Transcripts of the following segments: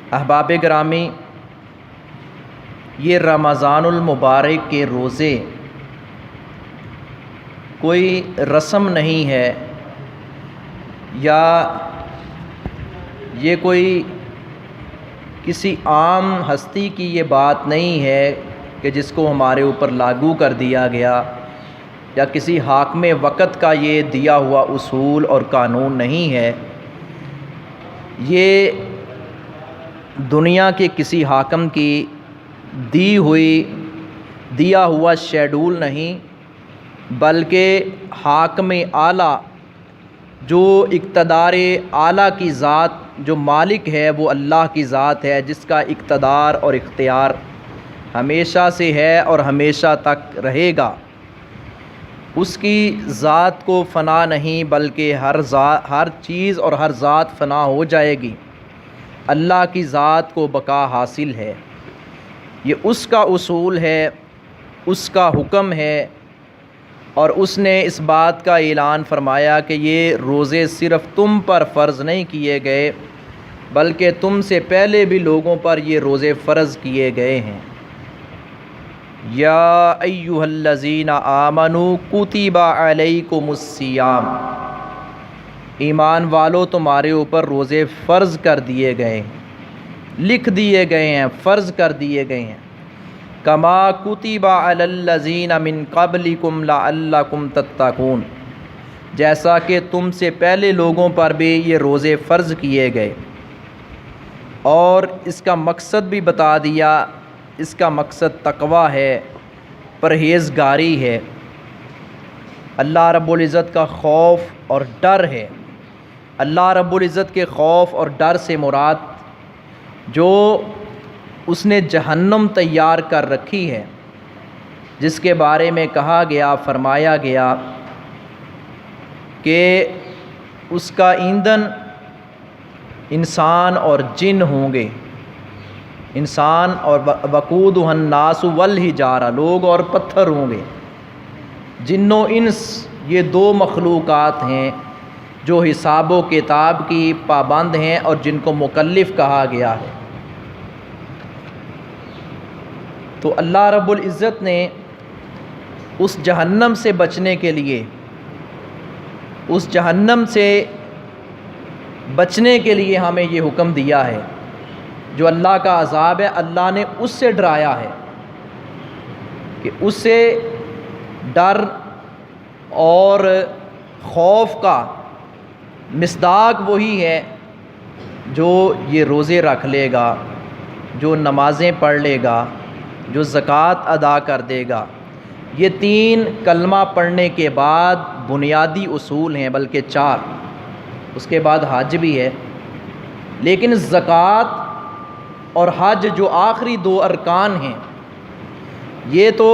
احباب گرامی، یہ رمضان المبارک کے روزے کوئی رسم نہیں ہے یا یہ کوئی کسی عام ہستی کی یہ بات نہیں ہے کہ جس کو ہمارے اوپر لاگو کر دیا گیا، یا کسی حاکم وقت کا یہ دیا ہوا اصول اور قانون نہیں ہے۔ یہ دنیا کے کسی حاکم کی دیا ہوا شیڈول نہیں، بلکہ حاکم اعلیٰ جو اقتدار اعلیٰ کی ذات جو مالک ہے وہ اللہ کی ذات ہے، جس کا اقتدار اور اختیار ہمیشہ سے ہے اور ہمیشہ تک رہے گا۔ اس کی ذات کو فنا نہیں، بلکہ ہر چیز اور ہر ذات فنا ہو جائے گی، اللہ کی ذات کو بقا حاصل ہے۔ یہ اس کا اصول ہے، اس کا حکم ہے، اور اس نے اس بات کا اعلان فرمایا کہ یہ روزے صرف تم پر فرض نہیں کیے گئے، بلکہ تم سے پہلے بھی لوگوں پر یہ روزے فرض کیے گئے ہیں۔ یا ایھا الذین آمنوا کتب علیکم الصیام، ایمان والو تمہارے اوپر روزے فرض کر دیے گئے ہیں، لکھ دیے گئے ہیں، فرض کر دیے گئے ہیں۔ کما کتب علی الذین من قبلکم لعلکم تتقون، جیسا کہ تم سے پہلے لوگوں پر بھی یہ روزے فرض کیے گئے۔ اور اس کا مقصد بھی بتا دیا، اس کا مقصد تقوی ہے، پرہیزگاری ہے، اللہ رب العزت کا خوف اور ڈر ہے۔ اللہ رب العزت کے خوف اور ڈر سے مراد جو اس نے جہنم تیار کر رکھی ہے، جس کے بارے میں کہا گیا، فرمایا گیا کہ اس کا ایندھن انسان اور جن ہوں گے، انسان اور وقودہ الناس والحجارہ، لوگ اور پتھر ہوں گے۔ جن و انس یہ دو مخلوقات ہیں جو حساب و کتاب کی پابند ہیں اور جن کو مکلف کہا گیا ہے۔ تو اللہ رب العزت نے اس جہنم سے بچنے کے لیے، اس جہنم سے بچنے کے لیے ہمیں یہ حکم دیا ہے۔ جو اللہ کا عذاب ہے، اللہ نے اس سے ڈرایا ہے کہ اس سے ڈر اور خوف کا مصداق وہی ہے جو یہ روزے رکھ لے گا، جو نمازیں پڑھ لے گا، جو زکوٰۃ ادا کر دے گا۔ یہ 3 کلمہ پڑھنے کے بعد بنیادی اصول ہیں، بلکہ 4، اس کے بعد حج بھی ہے۔ لیکن زکوٰۃ اور حج جو آخری 2 ارکان ہیں، یہ تو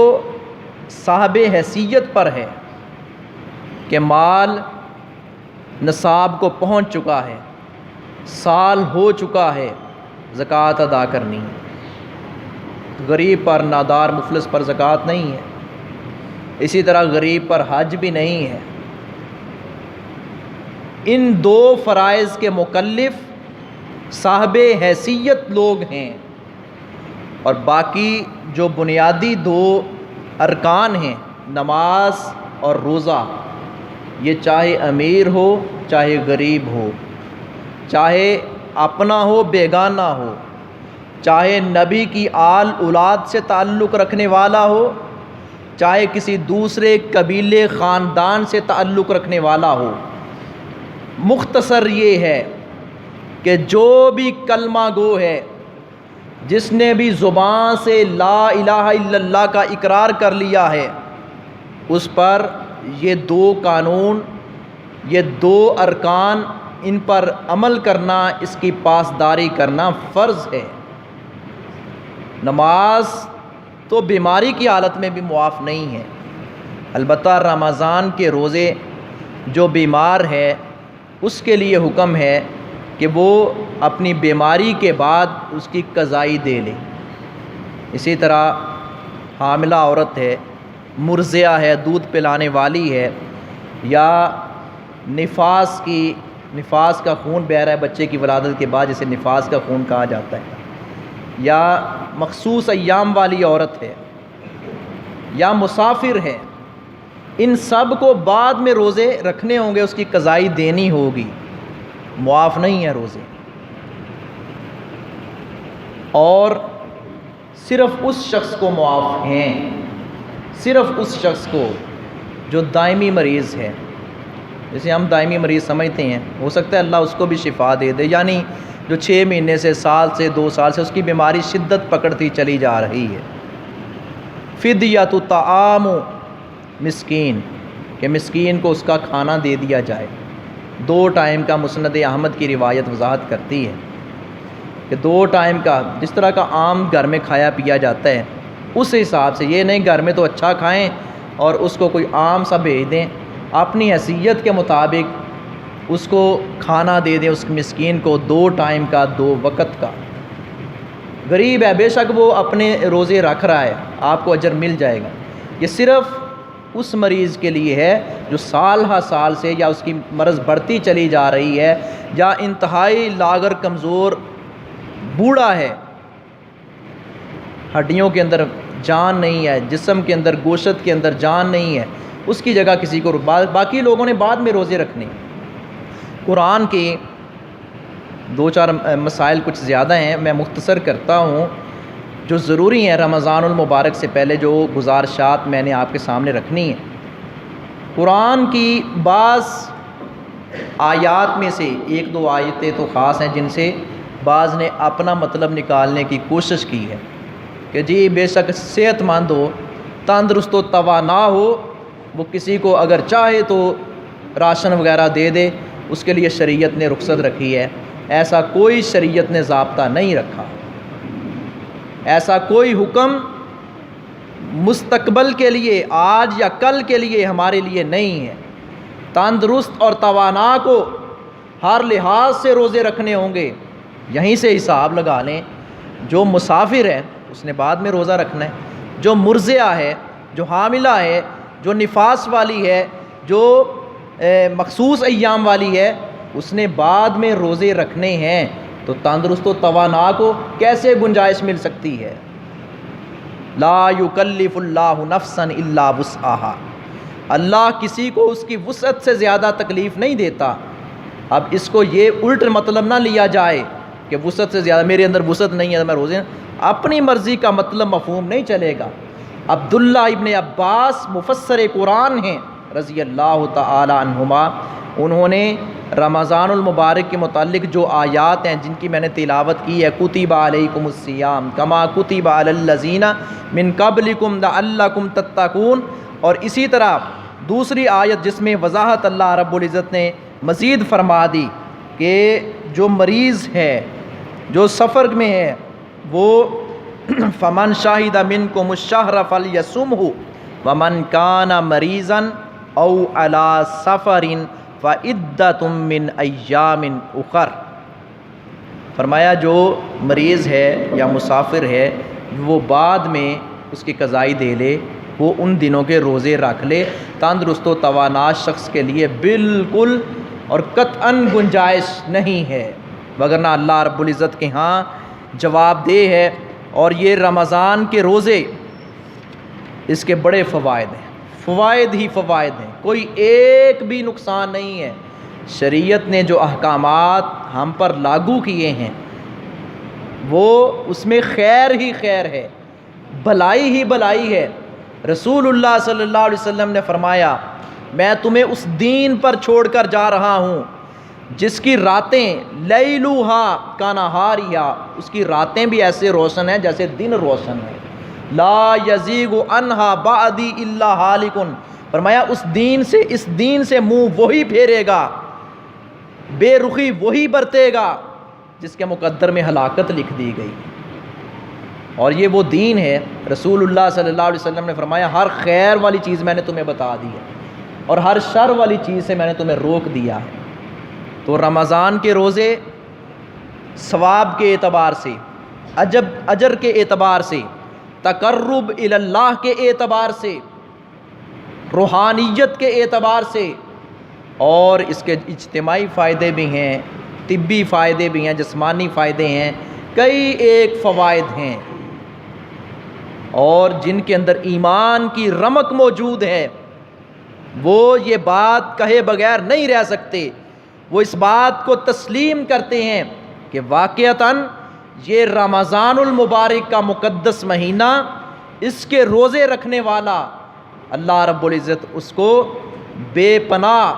صاحب حیثیت پر ہے کہ مال نصاب کو پہنچ چکا ہے، سال ہو چکا ہے، زکوٰۃ ادا کرنی ہے۔ غریب پر، نادار مفلس پر زکوٰۃ نہیں ہے، اسی طرح غریب پر حج بھی نہیں ہے۔ ان 2 فرائض کے مکلف صاحب حیثیت لوگ ہیں، اور باقی جو بنیادی 2 ارکان ہیں، نماز اور روزہ، یہ چاہے امیر ہو چاہے غریب ہو، چاہے اپنا ہو بیگانہ ہو، چاہے نبی کی آل اولاد سے تعلق رکھنے والا ہو، چاہے کسی دوسرے قبیلے خاندان سے تعلق رکھنے والا ہو۔ مختصر یہ ہے کہ جو بھی کلمہ گو ہے، جس نے بھی زبان سے لا الہ الا اللہ کا اقرار کر لیا ہے، اس پر یہ 2 قانون، یہ 2 ارکان، ان پر عمل کرنا، اس کی پاسداری کرنا فرض ہے۔ نماز تو بیماری کی حالت میں بھی معاف نہیں ہے، البتہ رمضان کے روزے جو بیمار ہے اس کے لیے حکم ہے کہ وہ اپنی بیماری کے بعد اس کی قضائی دے لے۔ اسی طرح حاملہ عورت ہے، مرضعہ ہے، دودھ پلانے والی ہے، یا نفاس کی نفاس کا خون بہہ رہا ہے بچے کی ولادت کے بعد، جسے نفاس کا خون کہا جاتا ہے، یا مخصوص ایام والی عورت ہے، یا مسافر ہے، ان سب کو بعد میں روزے رکھنے ہوں گے، اس کی قضائی دینی ہوگی، معاف نہیں ہے روزے۔ اور صرف اس شخص کو معاف ہیں، صرف اس شخص کو جو دائمی مریض ہے، جسے ہم دائمی مریض سمجھتے ہیں، ہو سکتا ہے اللہ اس کو بھی شفا دے دے، یعنی جو 6 مہینے سے، سال سے، 2 سال سے اس کی بیماری شدت پکڑتی چلی جا رہی ہے۔ فدیۃ طعام مسکین، کہ مسکین کو اس کا کھانا دے دیا جائے۔ 2 ٹائم کا مسند احمد کی روایت وضاحت کرتی ہے کہ 2 ٹائم کا، جس طرح کا عام گھر میں کھایا پیا جاتا ہے اس حساب سے، یہ نہیں گھر میں تو اچھا کھائیں اور اس کو کوئی عام سا بھیج دیں، اپنی حیثیت کے مطابق اس کو کھانا دے دیں، اس مسکین کو 2 ٹائم کا، 2 وقت کا۔ غریب ہے، بے شک وہ اپنے روزے رکھ رہا ہے، آپ کو اجر مل جائے گا۔ یہ صرف اس مریض کے لیے ہے جو سال ہا سال سے، یا اس کی مرض بڑھتی چلی جا رہی ہے، یا انتہائی لاغر کمزور بوڑھا ہے، ہڈیوں کے اندر جان نہیں ہے، جسم کے اندر، گوشت کے اندر جان نہیں ہے، اس کی جگہ کسی کو، باقی لوگوں نے بعد میں روزے رکھنے۔ قرآن کے 2-4 مسائل کچھ زیادہ ہیں، میں مختصر کرتا ہوں جو ضروری ہیں رمضان المبارک سے پہلے، جو گزارشات میں نے آپ کے سامنے رکھنی ہیں۔ قرآن کی بعض آیات میں سے 1-2 آیتیں تو خاص ہیں جن سے بعض نے اپنا مطلب نکالنے کی کوشش کی ہے کہ جی بے شک صحت مند ہو، تندرست و توانا ہو، وہ کسی کو اگر چاہے تو راشن وغیرہ دے دے، اس کے لیے شریعت نے رخصت رکھی ہے۔ ایسا کوئی شریعت نے ضابطہ نہیں رکھا، ایسا کوئی حکم مستقبل کے لیے، آج یا کل کے لیے ہمارے لیے نہیں ہے۔ تندرست اور توانا کو ہر لحاظ سے روزے رکھنے ہوں گے، یہیں سے حساب لگا لیں۔ جو مسافر ہے اس نے بعد میں روزہ رکھنا ہے، جو مرضعہ ہے، جو حاملہ ہے، جو نفاس والی ہے، جو مخصوص ایام والی ہے، اس نے بعد میں روزے رکھنے ہیں۔ تو تندرست و توانا کو کیسے گنجائش مل سکتی ہے؟ لا یکلف اللہ نفسا الا وسعہا، اللہ کسی کو اس کی وسعت سے زیادہ تکلیف نہیں دیتا۔ اب اس کو یہ الٹ مطلب نہ لیا جائے کہ وسعت سے زیادہ، میرے اندر وسعت نہیں ہے میں روزے، اپنی مرضی کا مطلب مفہوم نہیں چلے گا۔ عبداللہ ابن عباس مفسر قرآن ہیں رضی اللہ تعالی عنہما، انہوں نے رمضان المبارک کے متعلق جو آیات ہیں جن کی میں نے تلاوت کی ہے، کتب علیکم الصیام کما کتب علی الذین من قبلکم لعلکم تتقون، اور اسی طرح دوسری آیت جس میں وضاحت اللہ رب العزت نے مزید فرما دی کہ جو مریض ہے، جو سفر میں ہے، وہ فمن شاہد منکم الشہر فلیصمہ ومن کان مریضا او علی سفر فعدۃ من ایام اخر۔ فرمایا جو مریض ہے یا مسافر ہے وہ بعد میں اس کی قضائی دے لے، وہ ان دنوں کے روزے رکھ لے۔ تندرست و توانا شخص کے لیے بالکل اور قطعاً گنجائش نہیں ہے، وگرنہ اللہ رب العزت کے ہاں جواب دہ ہے۔ اور یہ رمضان کے روزے، اس کے بڑے فوائد ہیں، فوائد ہی فوائد ہیں، کوئی ایک بھی نقصان نہیں ہے۔ شریعت نے جو احکامات ہم پر لاگو کیے ہیں وہ اس میں خیر ہی خیر ہے، بھلائی ہی بھلائی ہے۔ رسول اللہ صلی اللہ علیہ وسلم نے فرمایا میں تمہیں اس دین پر چھوڑ کر جا رہا ہوں جس کی راتیں لیلوہا کانہاریہا، اس کی راتیں بھی ایسے روشن ہیں جیسے دن روشن ہے۔ لا یزیغ عنہا بعدی الا ہالکن، فرمایا اس دین سے منہ وہی پھیرے گا، بے رخی وہی برتے گا جس کے مقدر میں ہلاکت لکھ دی گئی۔ اور یہ وہ دین ہے، رسول اللہ صلی اللہ علیہ وسلم نے فرمایا ہر خیر والی چیز میں نے تمہیں بتا دی ہے اور ہر شر والی چیز سے میں نے تمہیں روک دیا ہے۔ تو رمضان کے روزے ثواب کے اعتبار سے، اجر کے اعتبار سے، تقرب الی اللہ کے اعتبار سے، روحانیت کے اعتبار سے اور اس کے اجتماعی فائدے بھی ہیں، طبی فائدے بھی ہیں، جسمانی فائدے ہیں، کئی ایک فوائد ہیں، اور جن کے اندر ایمان کی رمق موجود ہے وہ یہ بات کہے بغیر نہیں رہ سکتے، وہ اس بات کو تسلیم کرتے ہیں کہ واقعتاً یہ رمضان المبارک کا مقدس مہینہ، اس کے روزے رکھنے والا اللہ رب العزت اس کو بے پناہ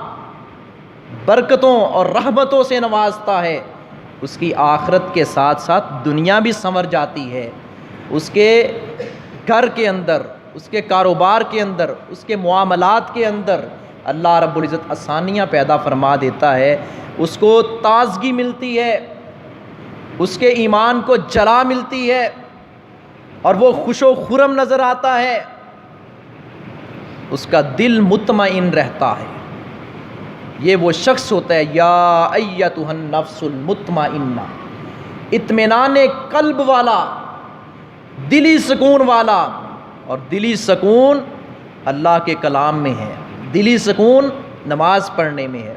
برکتوں اور رحمتوں سے نوازتا ہے، اس کی آخرت کے ساتھ ساتھ دنیا بھی سنور جاتی ہے، اس کے گھر کے اندر، اس کے کاروبار کے اندر، اس کے معاملات کے اندر اللہ رب العزت آسانیاں پیدا فرما دیتا ہے، اس کو تازگی ملتی ہے، اس کے ایمان کو جلا ملتی ہے، اور وہ خوش و خرم نظر آتا ہے، اس کا دل مطمئن رہتا ہے۔ یہ وہ شخص ہوتا ہے یا ایتھا النفس المطمئنہ، اطمینان قلب والا، دلی سکون والا، اور دلی سکون اللہ کے کلام میں ہے، دلی سکون نماز پڑھنے میں ہے،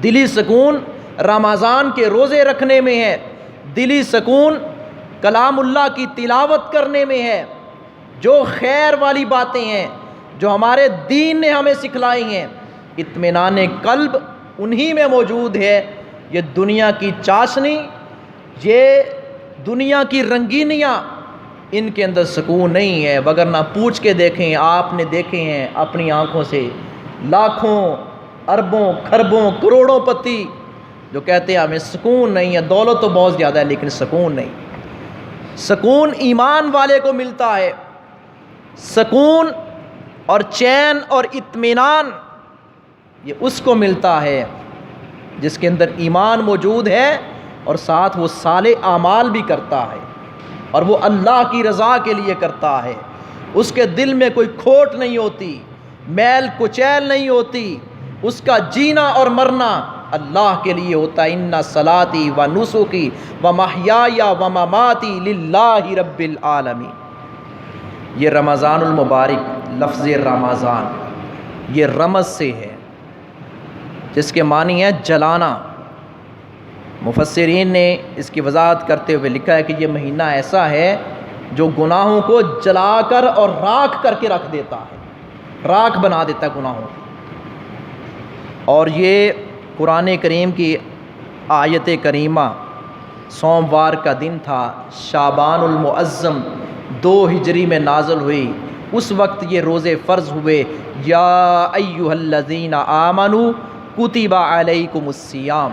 دلی سکون رمضان کے روزے رکھنے میں ہے، دلی سکون کلام اللہ کی تلاوت کرنے میں ہے، جو خیر والی باتیں ہیں جو ہمارے دین نے ہمیں سکھلائی ہیں، اطمینان قلب انہی میں موجود ہے۔ یہ دنیا کی چاشنی، یہ دنیا کی رنگینیاں، ان کے اندر سکون نہیں ہے، وگرنہ پوچھ کے دیکھیں، آپ نے دیکھے ہیں اپنی آنکھوں سے لاکھوں اربوں کھربوں کروڑوں پتی جو کہتے ہیں ہمیں سکون نہیں ہے، دولت تو بہت زیادہ ہے لیکن سکون نہیں۔ سکون ایمان والے کو ملتا ہے، سکون اور چین اور اطمینان یہ اس کو ملتا ہے جس کے اندر ایمان موجود ہے اور ساتھ وہ صالح اعمال بھی کرتا ہے، اور وہ اللہ کی رضا کے لیے کرتا ہے، اس کے دل میں کوئی کھوٹ نہیں ہوتی، میل کچیل نہیں ہوتی، اس کا جینا اور مرنا اللہ کے لیے ہوتا ہے۔ ان صلاتی و نسکی و محیایا و مماتی للہ رب العالمین۔ یہ رمضان المبارک، لفظ رمضان یہ رمز سے ہے جس کے معنی ہے جلانا۔ مفسرین نے اس کی وضاحت کرتے ہوئے لکھا ہے کہ یہ مہینہ ایسا ہے جو گناہوں کو جلا کر اور راکھ کر کے رکھ دیتا ہے، راکھ بنا دیتا ہے گناہوں کو۔ اور یہ قرآن کریم کی آیت کریمہ سوموار کا دن تھا، شعبان المعظم 2 ہجری میں نازل ہوئی، اس وقت یہ روزے فرض ہوئے۔ یا ایھا الذین آمنوا کتب علیکم الصیام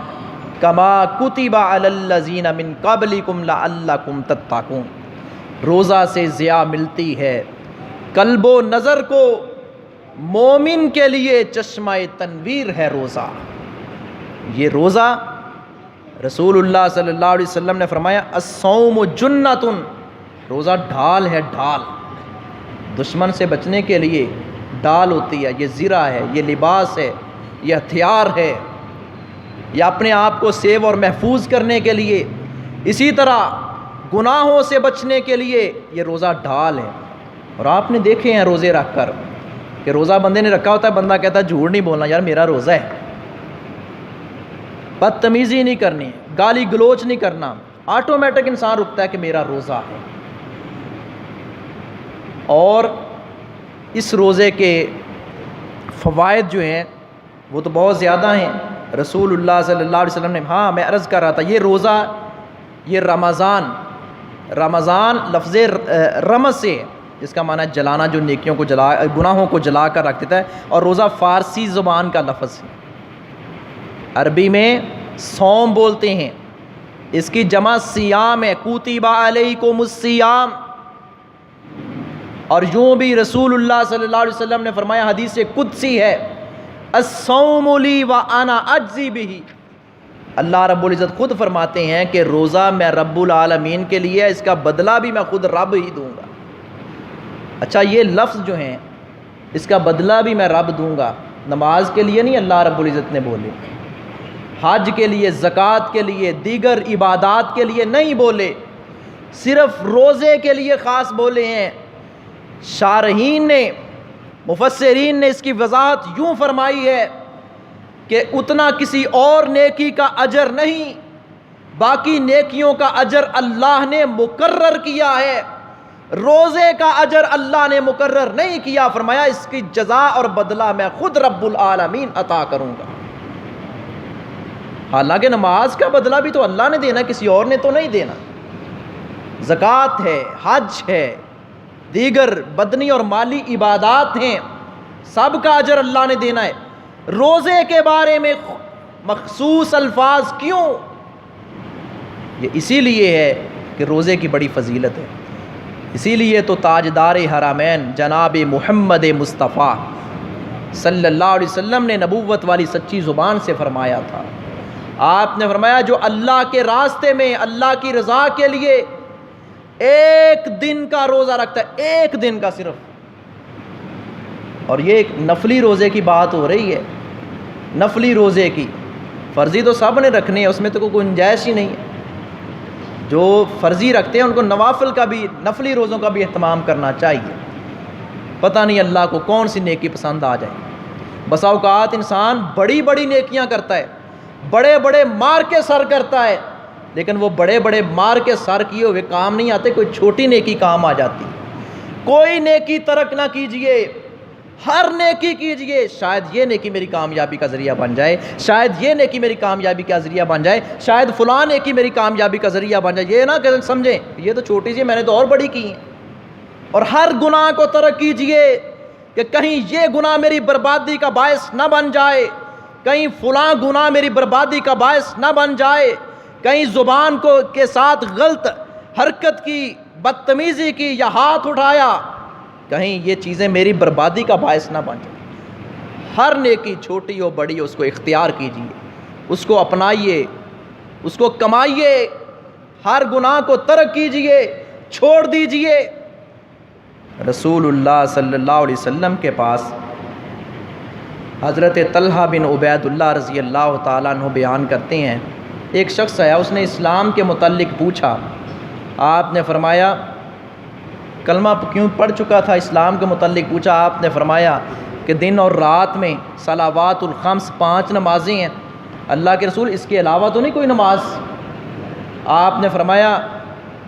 کما کتب علی الذین من قبلکم لعلکم تتقون۔ روزہ سے ضیاء ملتی ہے، قلب و نظر کو مومن کے لیے چشمہ تنویر ہے روزہ۔ یہ روزہ رسول اللہ صلی اللہ علیہ وسلم نے فرمایا الصوم جنۃ، روزہ ڈھال ہے، ڈھال، دشمن سے بچنے کے لیے ڈال ہوتی ہے، یہ زرہ ہے، یہ لباس ہے، یہ ہتھیار ہے، یہ اپنے آپ کو سیو اور محفوظ کرنے کے لیے، اسی طرح گناہوں سے بچنے کے لیے یہ روزہ ڈھال ہے۔ اور آپ نے دیکھے ہیں روزے رکھ کر کہ روزہ بندے نے رکھا ہوتا ہے، بندہ کہتا ہے جھوٹ نہیں بولنا یار میرا روزہ ہے، بدتمیزی نہیں کرنی، گالی گلوچ نہیں کرنا، آٹومیٹک انسان رکتا ہے کہ میرا روزہ ہے۔ اور اس روزے کے فوائد جو ہیں وہ تو بہت زیادہ ہیں۔ رسول اللہ صلی اللہ علیہ وسلم نے، ہاں میں عرض کر رہا تھا، یہ روزہ، یہ رمضان لفظ رمز سے ہے جس کا معنی ہے جلانا، جو نیکیوں کو جلا، گناہوں کو جلا کر رکھ دیتا ہے، اور روزہ فارسی زبان کا لفظ ہے، عربی میں صوم بولتے ہیں، اس کی جمع صیام ہے، کتب علیکم الصیام۔ اور یوں بھی رسول اللہ صلی اللہ علیہ وسلم نے فرمایا، حدیث قدسی ہے، الصوم لی وانا اجزی بہ، اللہ رب العزت خود فرماتے ہیں کہ روزہ میں رب العالمین کے لیے، اس کا بدلہ بھی میں خود رب ہی دوں گا۔ اچھا یہ لفظ جو ہیں اس کا بدلہ بھی میں رب دوں گا، نماز کے لیے نہیں اللہ رب العزت نے بولے، حج کے لیے، زکوٰۃ کے لیے، دیگر عبادات کے لیے نہیں بولے، صرف روزے کے لیے خاص بولے ہیں۔ شارحین نے، مفسرین نے اس کی وضاحت یوں فرمائی ہے کہ اتنا کسی اور نیکی کا اجر نہیں، باقی نیکیوں کا اجر اللہ نے مقرر کیا ہے، روزے کا اجر اللہ نے مقرر نہیں کیا۔ فرمایا اس کی جزا اور بدلہ میں خود رب العالمین عطا کروں گا۔ حالانکہ نماز کا بدلہ بھی تو اللہ نے دینا، کسی اور نے تو نہیں دینا۔ زکوٰۃ ہے، حج ہے، دیگر بدنی اور مالی عبادات ہیں، سب کا اجر اللہ نے دینا ہے۔ روزے کے بارے میں مخصوص الفاظ کیوں؟ یہ اسی لیے ہے کہ روزے کی بڑی فضیلت ہے۔ اسی لیے تو تاجدار حرمین جناب محمد مصطفیٰ صلی اللہ علیہ وسلم نے نبوت والی سچی زبان سے فرمایا تھا، آپ نے فرمایا جو اللہ کے راستے میں اللہ کی رضا کے لیے ایک دن کا روزہ رکھتا ہے، ایک دن کا صرف، اور یہ ایک نفلی روزے کی بات ہو رہی ہے، نفلی روزے کی، فرضی تو سب نے رکھنے ہیں، اس میں تو کوئی گنجائش ہی نہیں ہے۔ جو فرضی رکھتے ہیں ان کو نوافل کا بھی، نفلی روزوں کا بھی اہتمام کرنا چاہیے۔ پتہ نہیں اللہ کو کون سی نیکی پسند آ جائے۔ بسا اوقات انسان بڑی بڑی نیکیاں کرتا ہے، بڑے بڑے مار کے سر کرتا ہے، لیکن وہ بڑے بڑے مار کے سر کیے ہوئے کام نہیں آتے، کوئی چھوٹی نیکی کام آ جاتی۔ کوئی نیکی ترک نہ کیجئے، ہر نیکی کیجئے، شاید یہ نیکی میری کامیابی کا ذریعہ بن جائے، شاید یہ نیکی میری کامیابی کا ذریعہ بن جائے، شاید فلاں نیکی میری کامیابی کا ذریعہ بن جائے۔ یہ نہ کہ سمجھیں یہ تو چھوٹی سی، میں نے تو اور بڑی کی ہیں۔ اور ہر گناہ کو ترک کیجئے کہ کہیں یہ گناہ میری بربادی کا باعث نہ بن جائے، کہیں فلاں گناہ میری بربادی کا باعث نہ بن جائے، کہیں زبان کے ساتھ غلط حرکت کی، بدتمیزی کی یا ہاتھ اٹھایا، کہیں یہ چیزیں میری بربادی کا باعث نہ بن جائے۔ ہر نیکی چھوٹی ہو بڑی ہو اس کو اختیار کیجئے، اس کو اپنائیے، اس کو کمائیے، ہر گناہ کو ترک کیجئے، چھوڑ دیجئے۔ رسول اللہ صلی اللہ علیہ وسلم کے پاس حضرت طلحہ بن عبید اللہ رضی اللہ تعالیٰ عنہ بیان کرتے ہیں، ایک شخص آیا، اس نے اسلام کے متعلق پوچھا، آپ نے فرمایا کلمہ کیوں پڑھ چکا تھا، اسلام کے متعلق پوچھا، آپ نے فرمایا کہ دن اور رات میں صلوات الخمس 5 نمازیں ہیں، اللہ کے رسول اس کے علاوہ تو نہیں کوئی نماز؟ آپ نے فرمایا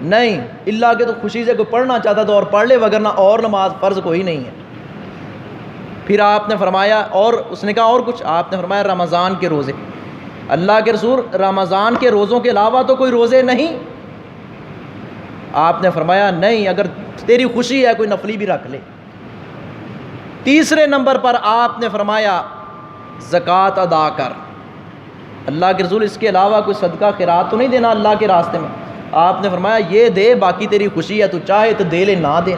نہیں، اللہ کے تو خوشی سے کوئی پڑھنا چاہتا تو اور پڑھ لے، وگرنہ اور نماز فرض کوئی نہیں ہے۔ پھر آپ نے فرمایا اور اس نے کہا اور کچھ؟ آپ نے فرمایا رمضان کے روزے۔ اللہ کے رسول رمضان کے روزوں کے علاوہ تو کوئی روزے نہیں؟ آپ نے فرمایا نہیں، اگر تیری خوشی ہے کوئی نفلی بھی رکھ لے۔ تیسرے نمبر پر آپ نے فرمایا زکوٰۃ ادا کر۔ اللہ کے رسول اس کے علاوہ کوئی صدقہ خیرات تو نہیں دینا اللہ کے راستے میں؟ آپ نے فرمایا یہ دے، باقی تیری خوشی ہے، تو چاہے تو دے لے، نہ دے۔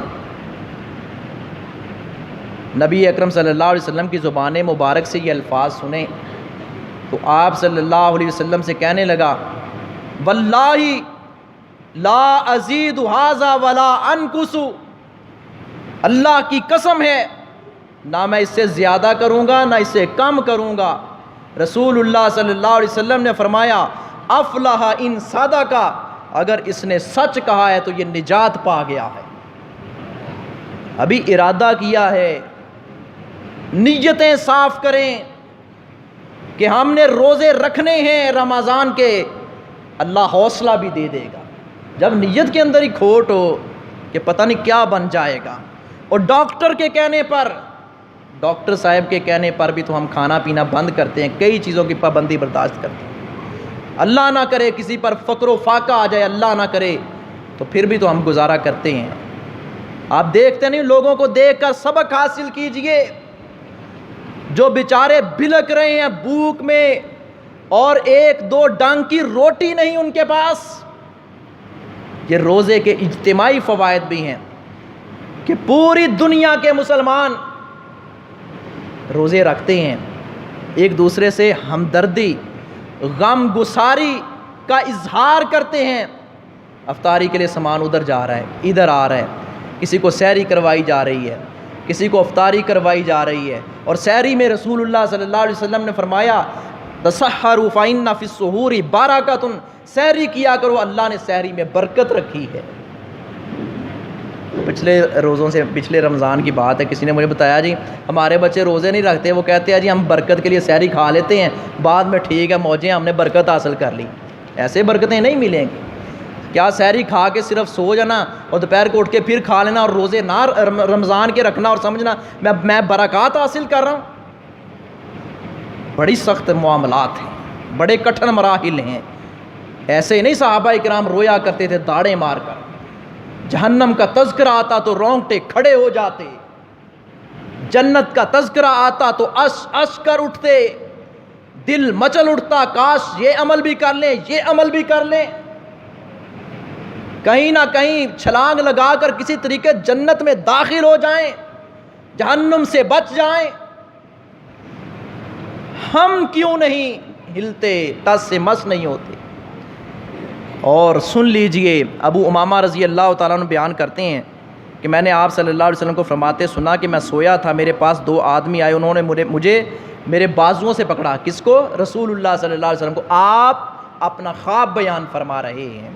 نبی اکرم صلی اللہ علیہ وسلم کی زبان مبارک سے یہ الفاظ سنیں تو آپ صلی اللہ علیہ وسلم سے کہنے لگا واللہ لا ازید ھذا ولا انقص، اللہ کی قسم ہے نہ میں اس سے زیادہ کروں گا نہ اس سے کم کروں گا۔ رسول اللہ صلی اللہ علیہ وسلم نے فرمایا افلح ان صدق، اگر اس نے سچ کہا ہے تو یہ نجات پا گیا ہے۔ ابھی ارادہ کیا ہے، نیتیں صاف کریں کہ ہم نے روزے رکھنے ہیں رمضان کے، اللہ حوصلہ بھی دے دے گا۔ جب نیت کے اندر ہی کھوٹ ہو کہ پتہ نہیں کیا بن جائے گا، اور ڈاکٹر کے کہنے پر، ڈاکٹر صاحب کے کہنے پر بھی تو ہم کھانا پینا بند کرتے ہیں، کئی چیزوں کی پابندی برداشت کرتے ہیں۔ اللہ نہ کرے کسی پر فقر و فاقہ آ جائے، اللہ نہ کرے، تو پھر بھی تو ہم گزارا کرتے ہیں۔ آپ دیکھتے نہیں، لوگوں کو دیکھ کر سبق حاصل کیجئے، جو بیچارے بھلک رہے ہیں بھوک میں اور 1-2 ڈنگ کی روٹی نہیں ان کے پاس۔ یہ روزے کے اجتماعی فوائد بھی ہیں کہ پوری دنیا کے مسلمان روزے رکھتے ہیں، ایک دوسرے سے ہمدردی، غم گساری کا اظہار کرتے ہیں۔ افطاری کے لیے سامان ادھر جا رہا ہے، ادھر آ رہا ہے، کسی کو سحری کروائی جا رہی ہے، کسی کو افطاری کروائی جا رہی ہے، اور سحری میں رسول اللہ صلی اللہ علیہ وسلم نے فرمایا تسحروا فإن فی السحور برکۃ، سحری کیا کرو، اللہ نے سحری میں برکت رکھی ہے۔ پچھلے رمضان کی بات ہے، کسی نے مجھے بتایا جی ہمارے بچے روزے نہیں رکھتے، وہ کہتے ہیں جی ہم برکت کے لیے سحری کھا لیتے ہیں، بعد میں ٹھیک ہے موجیں ہم نے برکت حاصل کر لی۔ ایسے برکتیں نہیں ملیں گی۔ کیا سحری کھا کے صرف سو جانا اور دوپہر کو اٹھ کے پھر کھا لینا اور روزے نہ رمضان کے رکھنا اور سمجھنا میں برکات حاصل کر رہا ہوں؟ بڑی سخت معاملات ہیں، بڑے کٹھن مراحل ہیں۔ ایسے نہیں صحابہ اکرام رویا کرتے تھے داڑیں مار کر، جہنم کا تذکرہ آتا تو رونگٹے کھڑے ہو جاتے، جنت کا تذکرہ آتا تو اش کر اٹھتے، دل مچل اٹھتا، کاش یہ عمل بھی کر لیں، یہ عمل بھی کر لیں، کہیں نہ کہیں چھلانگ لگا کر کسی طریقے جنت میں داخل ہو جائیں، جہنم سے بچ جائیں۔ ہم کیوں نہیں ہلتے، ٹس سے مس نہیں ہوتے؟ اور سن لیجئے، ابو امامہ رضی اللہ تعالیٰ عنہ بیان کرتے ہیں کہ میں نے آپ صلی اللہ علیہ وسلم کو فرماتے سنا کہ میں سویا تھا، میرے پاس دو آدمی آئے، انہوں نے مجھے میرے بازوؤں سے پکڑا۔ کس کو؟ رسول اللہ صلی اللہ علیہ وسلم کو۔ آپ اپنا خواب بیان فرما رہے ہیں۔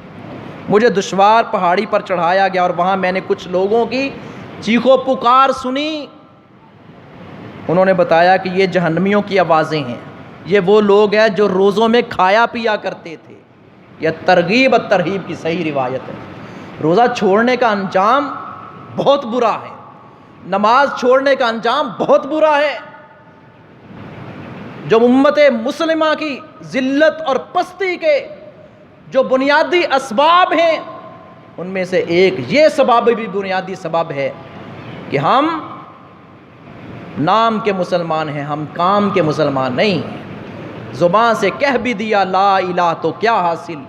مجھے دشوار پہاڑی پر چڑھایا گیا اور وہاں میں نے کچھ لوگوں کی چیخو پکار سنی۔ انہوں نے بتایا کہ یہ جہنمیوں کی آوازیں ہیں، یہ وہ لوگ ہیں جو روزوں میں کھایا پیا کرتے تھے۔ یہ ترغیب اور ترہیب کی صحیح روایت ہے۔ روزہ چھوڑنے کا انجام بہت برا ہے، نماز چھوڑنے کا انجام بہت برا ہے۔ جو امت مسلمہ کی ذلت اور پستی کے جو بنیادی اسباب ہیں، ان میں سے ایک یہ سبب بھی بنیادی سبب ہے کہ ہم نام کے مسلمان ہیں، ہم کام کے مسلمان نہیں ہیں۔ زبان سے کہہ بھی دیا لا الہ تو کیا حاصل،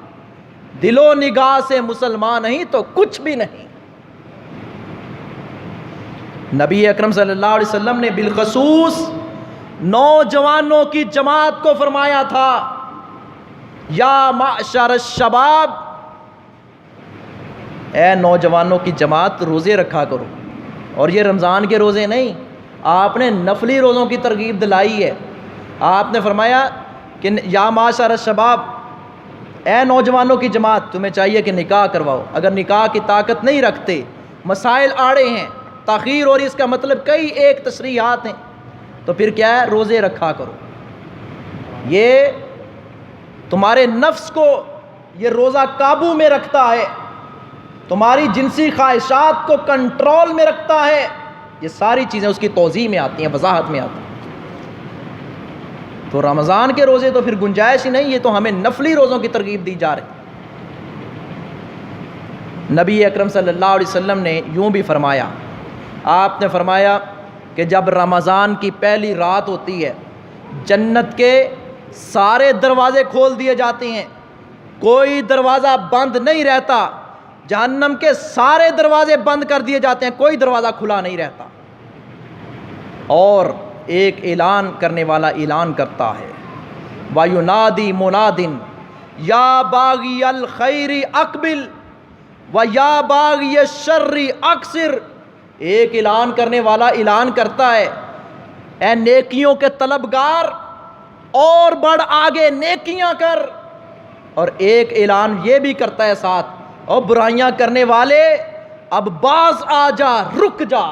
دل و نگاہ سے مسلمان نہیں تو کچھ بھی نہیں۔ نبی اکرم صلی اللہ علیہ وسلم نے بالخصوص نوجوانوں کی جماعت کو فرمایا تھا، یا معشر الشباب، اے نوجوانوں کی جماعت روزے رکھا کرو۔ اور یہ رمضان کے روزے نہیں، آپ نے نفلی روزوں کی ترغیب دلائی ہے۔ آپ نے فرمایا کہ یا معشر الشباب، اے نوجوانوں کی جماعت، تمہیں چاہیے کہ نکاح کرواؤ۔ اگر نکاح کی طاقت نہیں رکھتے، مسائل آڑے ہیں، تاخیر اور اس کا مطلب کئی ایک تشریحات ہیں، تو پھر کیا ہے؟ روزے رکھا کرو۔ یہ تمہارے نفس کو یہ روزہ قابو میں رکھتا ہے، تمہاری جنسی خواہشات کو کنٹرول میں رکھتا ہے۔ یہ ساری چیزیں اس کی توضیح میں آتی ہیں، وضاحت میں آتی ہیں۔ تو رمضان کے روزے تو پھر گنجائش ہی نہیں، یہ تو ہمیں نفلی روزوں کی ترغیب دی جا رہی۔ نبی اکرم صلی اللہ علیہ وسلم نے یوں بھی فرمایا، آپ نے فرمایا کہ جب رمضان کی پہلی رات ہوتی ہے، جنت کے سارے دروازے کھول دیے جاتے ہیں، کوئی دروازہ بند نہیں رہتا، جہنم کے سارے دروازے بند کر دیے جاتے ہیں، کوئی دروازہ کھلا نہیں رہتا، اور ایک اعلان کرنے والا اعلان کرتا ہے، وَيُنَادِي مُنَادٍ یا باغی الخیر اقبل وَيَا باغی الشر اقصر۔ ایک اعلان کرنے والا اعلان کرتا ہے، اے نیکیوں کے طلبگار اور بڑھ آگے نیکیاں کر، اور ایک اعلان یہ بھی کرتا ہے ساتھ، اور برائیاں کرنے والے اب باز آ جا، رک جا۔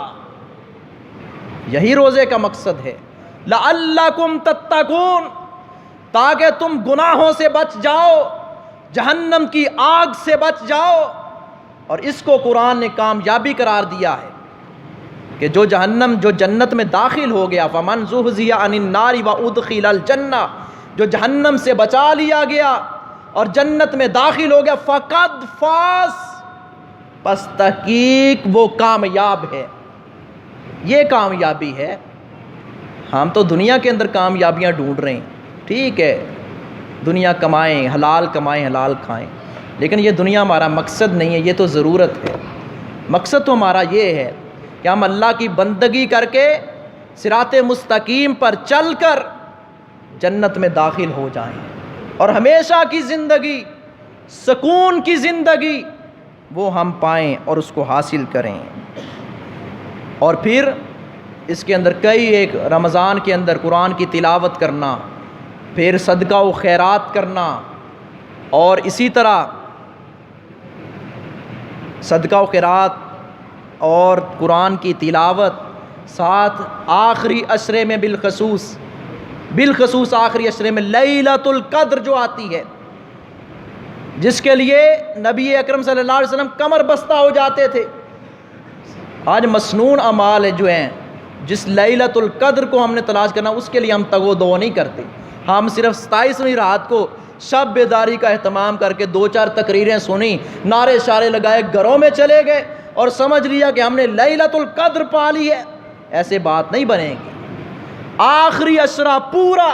یہی روزے کا مقصد ہے، لعلکم تتقون، تاکہ تم گناہوں سے بچ جاؤ، جہنم کی آگ سے بچ جاؤ۔ اور اس کو قرآن نے کامیابی قرار دیا ہے کہ جو جنت میں داخل ہو گیا، فمن زحزح عن النار وادخل الجنہ، جو جہنم سے بچا لیا گیا اور جنت میں داخل ہو گیا، فقد فاز، پس تحقیق وہ کامیاب ہے۔ یہ کامیابی ہے۔ ہم تو دنیا کے اندر کامیابیاں ڈھونڈ رہے ہیں، ٹھیک ہے، دنیا کمائیں، حلال کمائیں، حلال کھائیں، لیکن یہ دنیا ہمارا مقصد نہیں ہے، یہ تو ضرورت ہے۔ مقصد تو ہمارا یہ ہے کہ ہم اللہ کی بندگی کر کے صراط مستقیم پر چل کر جنت میں داخل ہو جائیں، اور ہمیشہ کی زندگی، سکون کی زندگی وہ ہم پائیں اور اس کو حاصل کریں۔ اور پھر اس کے اندر کئی ایک، رمضان کے اندر قرآن کی تلاوت کرنا، پھر صدقہ و خیرات کرنا، اور اسی طرح صدقہ و خیرات اور قرآن کی تلاوت، ساتھ آخری عشرے میں بالخصوص آخری عشرے میں لیلۃ القدر جو آتی ہے، جس کے لیے نبی اکرم صلی اللہ علیہ وسلم کمر بستہ ہو جاتے تھے، آج مسنون اعمال جو ہیں، جس لیلۃ القدر کو ہم نے تلاش کرنا، اس کے لیے ہم تگ و دو نہیں کرتے. ہم صرف 27ویں رات کو شب بیداری کا اہتمام کر کے 2-4 تقریریں سنی، نعرے شارے لگائے، گھروں میں چلے گئے اور سمجھ لیا کہ ہم نے لیلۃ القدر پا لی ہے. ایسے بات نہیں بنے گی. آخری عشرہ پورا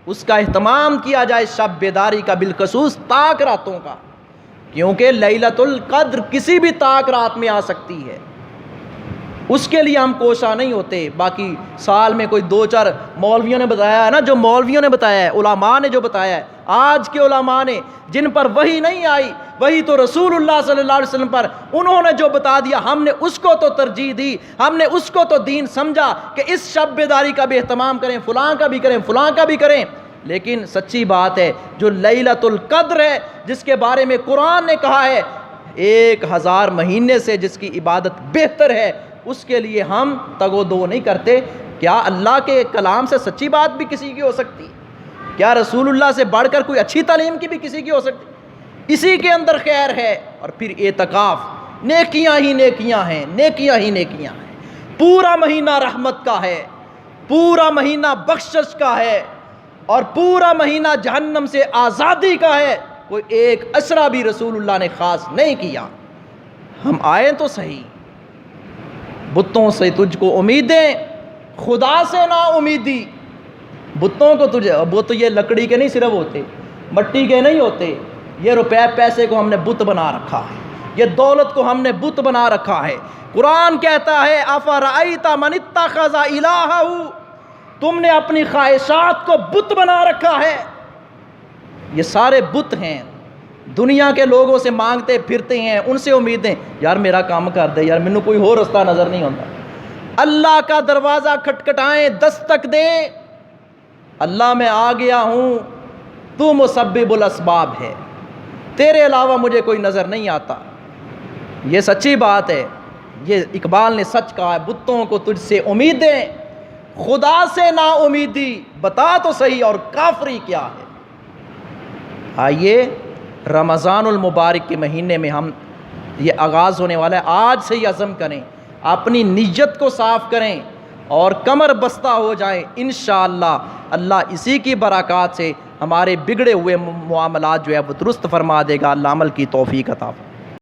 اس کا اہتمام کیا جائے، شب بیداری کا، بالخصوص طاق راتوں کا، کیونکہ لیلۃ القدر کسی بھی طاق رات میں آ سکتی ہے. اس کے لیے ہم کوشاں نہیں ہوتے. باقی سال میں کوئی 2-4 مولویوں نے بتایا ہے نا، جو مولویوں نے بتایا ہے، علماء نے جو بتایا ہے، آج کے علماء نے جن پر وحی نہیں آئی، وہی تو رسول اللہ صلی اللہ علیہ وسلم پر انہوں نے جو بتا دیا، ہم نے اس کو تو ترجیح دی، ہم نے اس کو تو دین سمجھا کہ اس شب بیداری کا بھی اہتمام کریں، فلاں کا بھی کریں، فلاں کا بھی کریں. لیکن سچی بات ہے، جو لیلۃ القدر ہے، جس کے بارے میں قرآن نے کہا ہے 1000 مہینے سے جس کی عبادت بہتر ہے، اس کے لیے ہم تگ و دو نہیں کرتے. کیا اللہ کے کلام سے سچی بات بھی کسی کی ہو سکتی؟ کیا رسول اللہ سے بڑھ کر کوئی اچھی تعلیم کی بھی کسی کی ہو سکتی؟ اسی کے اندر خیر ہے. اور پھر اعتکاف، نیکیاں ہی نیکیاں ہیں، نیکیاں ہی نیکیاں ہیں. پورا مہینہ رحمت کا ہے، پورا مہینہ بخشش کا ہے، اور پورا مہینہ جہنم سے آزادی کا ہے. کوئی ایک عشرہ بھی رسول اللہ نے خاص نہیں کیا. ہم آئیں تو صحیح. بتوں سے تجھ کو امیدیں، خدا سے نا امیدی. بتوں کو تجھے، وہ تو یہ لکڑی کے نہیں صرف ہوتے، مٹی کے نہیں ہوتے. یہ روپے پیسے کو ہم نے بت بنا رکھا ہے، یہ دولت کو ہم نے بت بنا رکھا ہے. قرآن کہتا ہے افرأیت من اتخذ الہہ، تم نے اپنی خواہشات کو بت بنا رکھا ہے. یہ سارے بت ہیں، دنیا کے لوگوں سے مانگتے پھرتے ہیں، ان سے امیدیں، یار میرا کام کر دے یار، مینوں کوئی اور رستہ نظر نہیں ہوتا. اللہ کا دروازہ کھٹکھٹائیں، دستک دیں، اللہ میں آ گیا ہوں، تو مسبب الاسباب ہے، تیرے علاوہ مجھے کوئی نظر نہیں آتا. یہ سچی بات ہے. یہ اقبال نے سچ کہا ہے، بتوں کو تجھ سے امیدیں، خدا سے نا امیدی. بتا تو صحیح اور کافری کیا ہے. آئیے رمضان المبارک کے مہینے میں ہم، یہ آغاز ہونے والا ہے، آج سے ہی عزم کریں، اپنی نیت کو صاف کریں اور کمر بستہ ہو جائیں. انشاءاللہ اللہ اسی کی برکات سے ہمارے بگڑے ہوئے معاملات جو ہے وہ درست فرما دے گا. اللہ عمل کی توفیق عطا فرمائے.